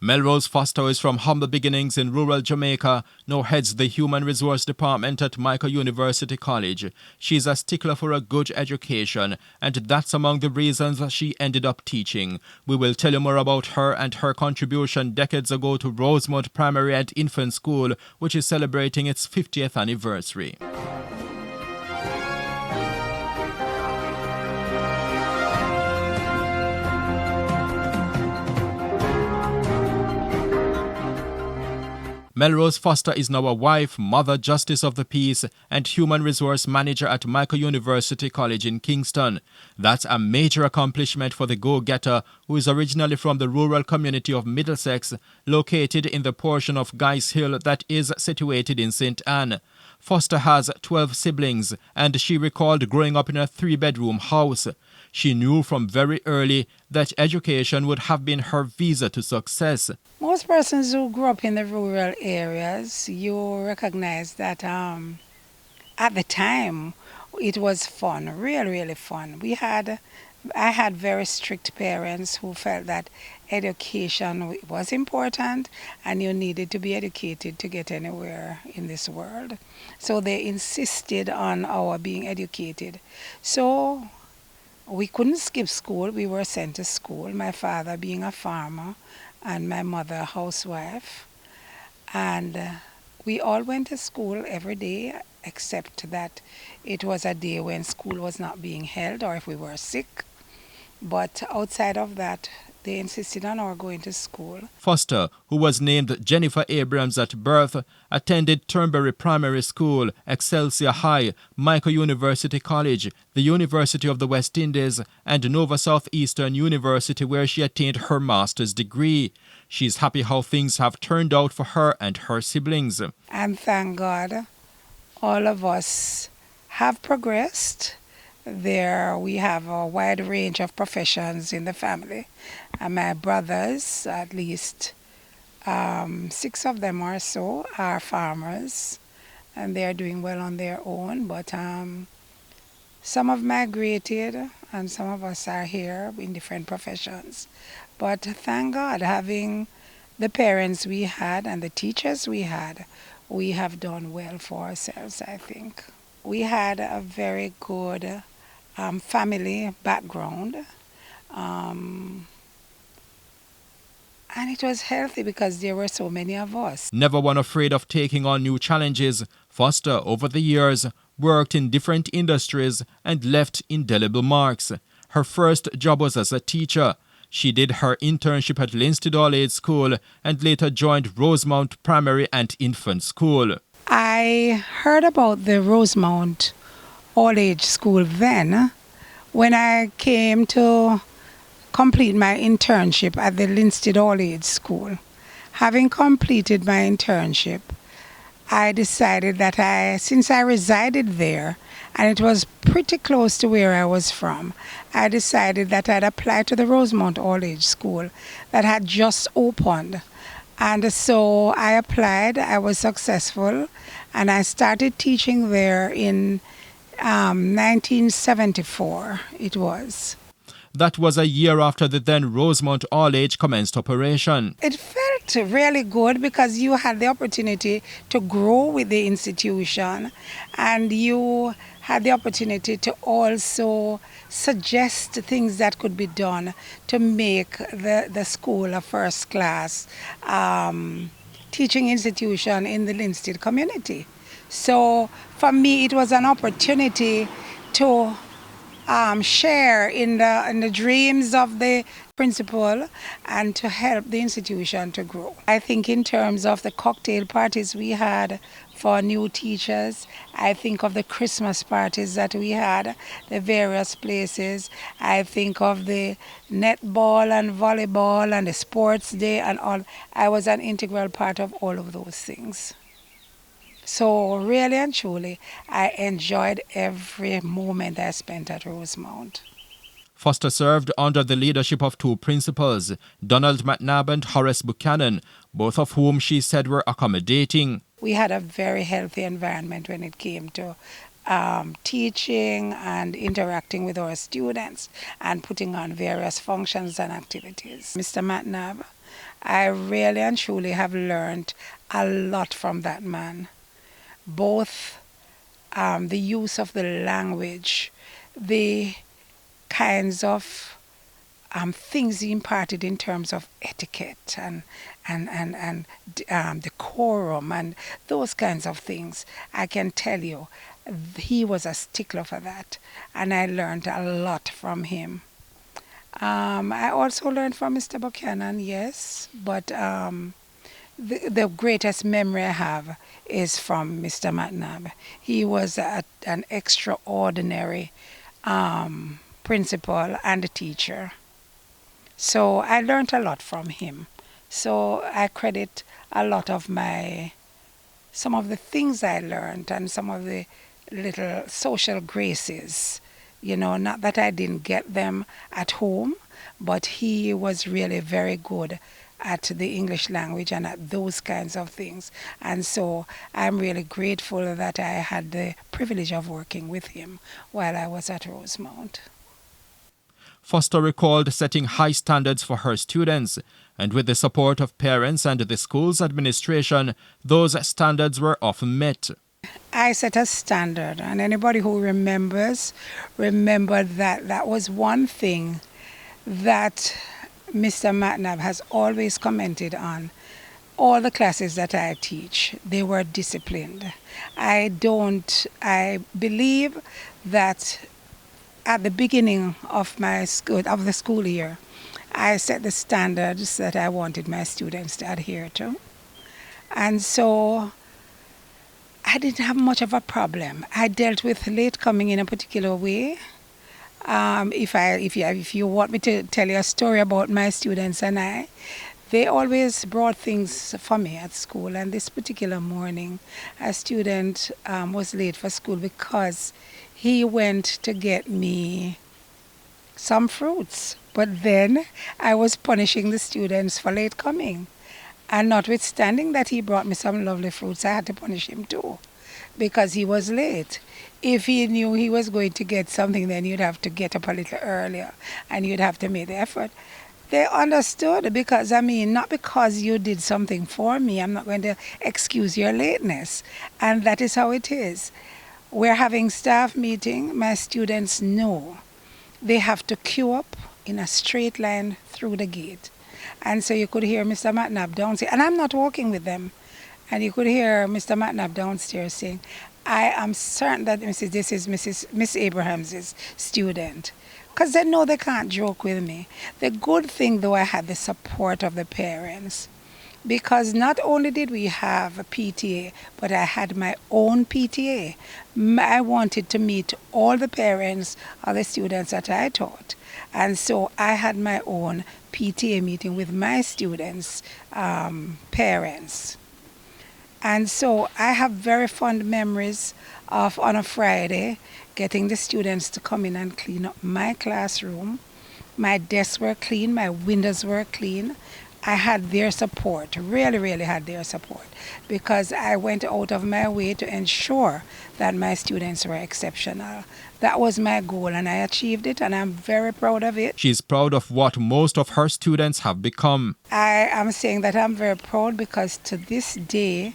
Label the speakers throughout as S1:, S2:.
S1: Melrose Foster is from humble beginnings in rural Jamaica, now heads the Human Resource Department at Michael University College. She's a stickler for a good education, and that's among the reasons she ended up teaching. We will tell you more about her and her contribution decades ago to Rosemount Primary and Infant School, which is celebrating its 50th anniversary. Melrose Foster is now a wife, mother, justice of the peace, and human resource manager at Michael University College in Kingston. That's a major accomplishment for the go-getter, who is originally from the rural community of Middlesex, located in the portion of Guy's Hill that is situated in St. Anne. Foster has 12 siblings, and she recalled growing up in a 3-bedroom house. She knew from very early that education would have been her visa to success.
S2: Most persons who grew up in the rural areas, you recognize that at the time it was fun, really fun. I had very strict parents who felt that education was important and you needed to be educated to get anywhere in this world. So they insisted on our being educated. So we couldn't skip school. We were sent to school, my father being a farmer and my mother a housewife. And we all went to school every day, except that it was a day when school was not being held or if we were sick. But outside of that, they insisted on our going to school.
S1: Foster, who was named Jennifer Abrams at birth, attended Turnberry Primary School, Excelsior High, Michael University College, the University of the West Indies, and Nova Southeastern University, where she attained her master's degree. She's happy how things have turned out for her and her siblings.
S2: And thank God, all of us have progressed. There we have a wide range of professions in the family. And my brothers, at least 6 of them or so, are farmers, and they are doing well on their own. But some have migrated, and some of us are here in different professions. But thank God, having the parents we had and the teachers we had, we have done well for ourselves, I think. We had a very good family background, and it was healthy because there were so many of us.
S1: Never one afraid of taking on new challenges, Foster, over the years, worked in different industries and left indelible marks. Her first job was as a teacher. She did her internship at Linstead All-Age School and later joined Rosemount Primary and Infant School.
S2: I heard about the Rosemount All-Age School then when I came to complete my internship at the Linstead All-Age School. Having completed my internship, I decided that since I resided there and it was pretty close to where I was from, I decided that I'd apply to the Rosemount All-Age School that had just opened. And so I applied, I was successful, and I started teaching there in 1974, it was.
S1: That was a year after the then Rosemount All-Age commenced operation.
S2: It felt really good because you had the opportunity to grow with the institution, and you had the opportunity to also suggest things that could be done to make the school a first-class teaching institution in the Linstead community. So for me, it was an opportunity to share in the dreams of the principal and to help the institution to grow. I think in terms of the cocktail parties we had for new teachers, I think of the Christmas parties that we had, the various places. I think of the netball and volleyball and the sports day and all. I was an integral part of all of those things. So really and truly, I enjoyed every moment I spent at Rosemount.
S1: Foster served under the leadership of 2 principals, Donald McNabb and Horace Buchanan, both of whom she said were accommodating.
S2: We had a very healthy environment when it came to teaching and interacting with our students and putting on various functions and activities. Mr. McNabb I really and truly have learned a lot from that man. Both the use of the language, the kinds of things he imparted in terms of etiquette and decorum and those kinds of things. I can tell you, he was a stickler for that, and I learned a lot from him. I also learned from Mr. Buchanan, yes, but the greatest memory I have is from Mr. McNabb. He was an extraordinary principal and a teacher. So I learned a lot from him. So I credit a lot of some of the things I learned and some of the little social graces. Not that I didn't get them at home, but he was really very good at the English language and at those kinds of things. And so I'm really grateful that I had the privilege of working with him while I was at Rosemount.
S1: Foster recalled setting high standards for her students, and with the support of parents and the school's administration, those standards were often met.
S2: I set a standard, and anybody who remembered that was one thing that Mr. McNabb has always commented on. All the classes that I teach, they were disciplined. I believe that at the beginning of the school year, I set the standards that I wanted my students to adhere to. And so I didn't have much of a problem. I dealt with late coming in a particular way. If you want me to tell you a story about my students and they always brought things for me at school. And this particular morning, a student was late for school because he went to get me some fruits. But then I was punishing the students for late coming. And notwithstanding that he brought me some lovely fruits, I had to punish him too, because he was late. If he knew he was going to get something, then you'd have to get up a little earlier and you'd have to make the effort. They understood because, not because you did something for me, I'm not going to excuse your lateness. And that is how it is. We're having staff meeting. My students know they have to queue up in a straight line through the gate. And so you could hear Mr. McNabb downstairs, and I'm not walking with them. And you could hear Mr. McNabb downstairs saying, I am certain that this is Miss Abraham's student. Because they know they can't joke with me. The good thing, though, I had the support of the parents. Because not only did we have a PTA, but I had my own PTA. I wanted to meet all the parents of the students that I taught. And so I had my own PTA meeting with my students' parents. And so I have very fond memories of, on a Friday, getting the students to come in and clean up my classroom. My desks were clean, my windows were clean. I had their support, really, really had their support, because I went out of my way to ensure that my students were exceptional. That was my goal, and I achieved it, and I'm very proud of it.
S1: She's proud of what most of her students have become.
S2: I am saying that I'm very proud because to this day,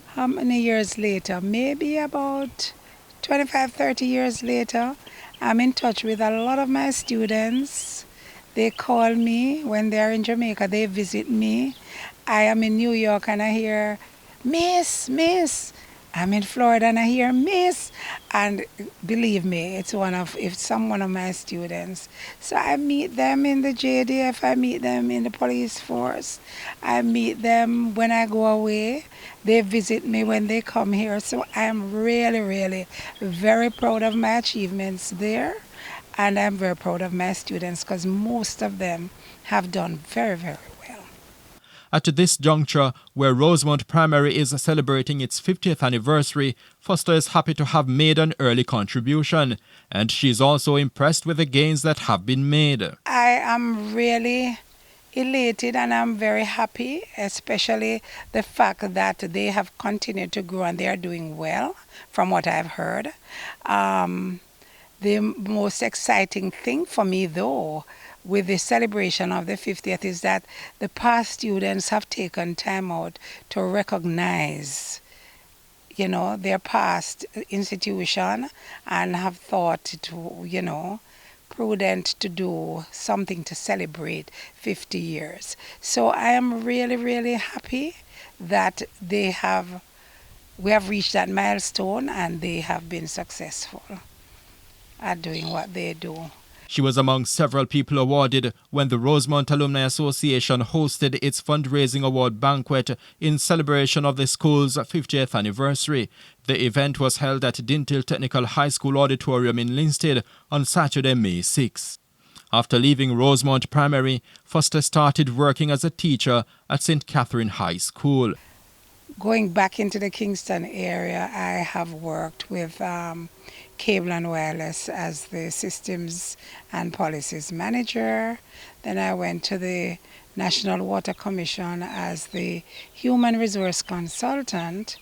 S2: how many years later, maybe about 25, 30 years later, I'm in touch with a lot of my students. They call me when they're in Jamaica, they visit me. I am in New York and I hear, Miss. I'm in Florida and I hear Miss. And believe me, it's one of my students. So I meet them in the JDF, I meet them in the police force. I meet them when I go away. They visit me when they come here. So I'm really, really very proud of my achievements there. And I'm very proud of my students because most of them have done very, very well.
S1: At this juncture, where Rosemount Primary is celebrating its 50th anniversary, Foster is happy to have made an early contribution, and she's also impressed with the gains that have been made.
S2: I am really elated and I'm very happy, especially the fact that they have continued to grow and they are doing well, from what I've heard. The most exciting thing for me, though, with the celebration of the 50th is that the past students have taken time out to recognize, their past institution and have thought it prudent to do something to celebrate 50 years. So I am really, really happy that we have reached that milestone and they have been successful at doing what they do.
S1: She was among several people awarded when the Rosemount Alumni Association hosted its fundraising award banquet in celebration of the school's 50th anniversary. The event was held at Dintil Technical High School Auditorium in Linstead on Saturday, May 6. After leaving Rosemount Primary, Foster started working as a teacher at St. Catherine High School.
S2: Going back into the Kingston area, I have worked with Cable and Wireless as the Systems and Policies Manager. Then I went to the National Water Commission as the Human Resource Consultant.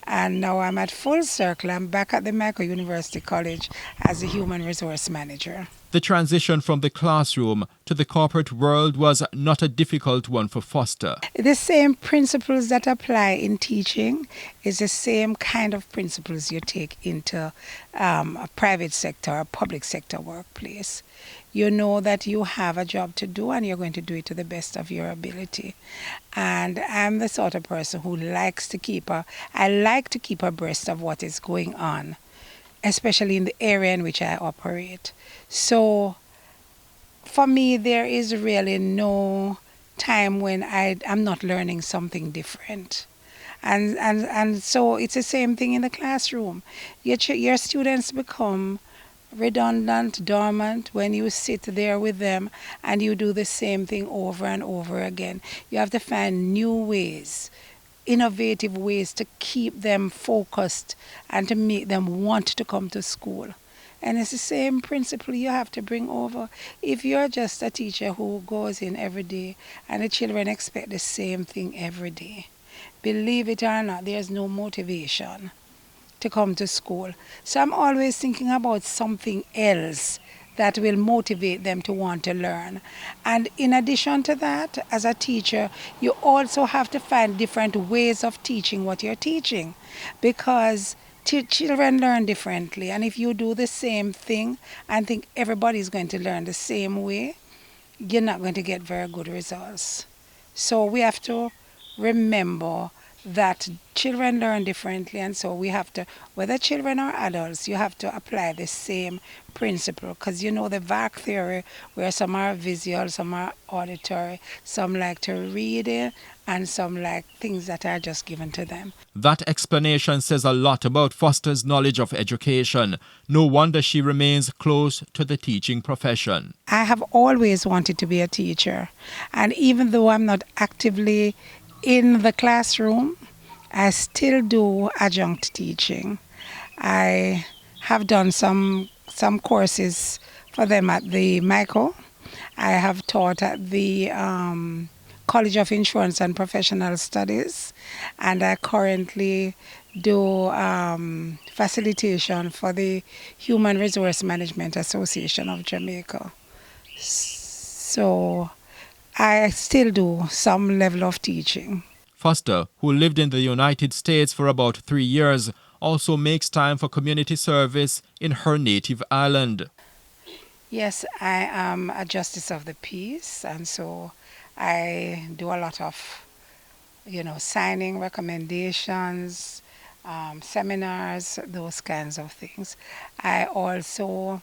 S2: And now I'm at full circle. I'm back at the Michael University College as a Human Resource Manager.
S1: The transition from the classroom to the corporate world was not a difficult one for Foster.
S2: The same principles that apply in teaching is the same kind of principles you take into a private sector or public sector workplace. You know that you have a job to do and you're going to do it to the best of your ability. And I'm the sort of person who likes to keep abreast of what is going on, especially in the area in which I operate. So for me, there is really no time when I'm not learning something different. And so it's the same thing in the classroom. Your students become redundant, dormant when you sit there with them and you do the same thing over and over again. You have to find new ways, innovative ways to keep them focused and to make them want to come to school. And it's the same principle you have to bring over. If you're just a teacher who goes in every day and the children expect the same thing every day, believe it or not, there's no motivation to come to school. So I'm always thinking about something else that will motivate them to want to learn. And in addition to that, as a teacher, you also have to find different ways of teaching what you're teaching, because children learn differently. And if you do the same thing and think everybody's going to learn the same way, you're not going to get very good results. So we have to remember that children learn differently, and so we have to, whether children or adults, you have to apply the same principle, because the VAC theory, where some are visual, some are auditory, some like to read it, and some like things that are just given to them.
S1: That explanation says a lot about Foster's knowledge of education. No wonder she remains close to the teaching profession.
S2: I have always wanted to be a teacher, and even though I'm not actively in the classroom, I still do adjunct teaching. I have done some courses for them at the Michael. I have taught at the College of Insurance and Professional Studies, and I currently do facilitation for the Human Resource Management Association of Jamaica. So I still do some level of teaching.
S1: Foster, who lived in the United States for about 3 years, also makes time for community service in her native island.
S2: Yes, I am a Justice of the Peace, and so I do a lot of, signing recommendations, seminars, those kinds of things. I also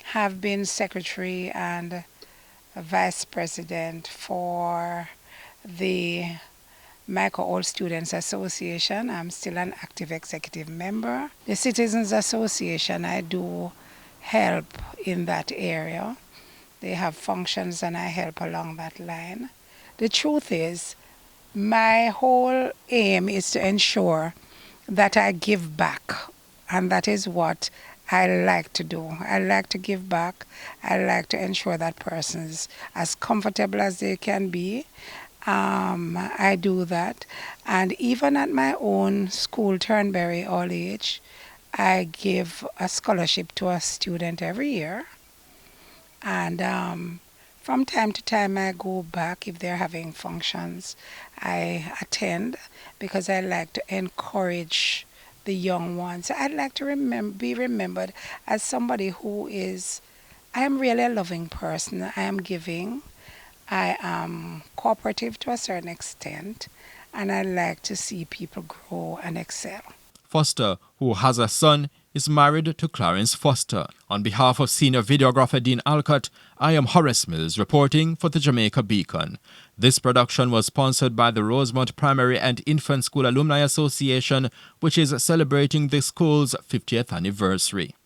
S2: have been secretary and vice president for the Michael All Students Association. I'm still an active executive member. The Citizens Association, I do help in that area. They have functions and I help along that line. The truth is, my whole aim is to ensure that I give back, and that is what I like to do. I like to give back. I like to ensure that persons as comfortable as they can be. I do that. And even at my own school, Turnberry All Age, I give a scholarship to a student every year. And From time to time, I go back if they're having functions. I attend because I like to encourage the young ones. I'd like to be remembered as somebody who is, I am really a loving person. I am giving. I am cooperative to a certain extent, and I like to see people grow and excel.
S1: Foster, who has a son, is married to Clarence Foster. On behalf of senior videographer Dean Alcott, I am Horace Mills reporting for the Jamaica Beacon. This production was sponsored by the Rosemount Primary and Infant School Alumni Association, which is celebrating the school's 50th anniversary.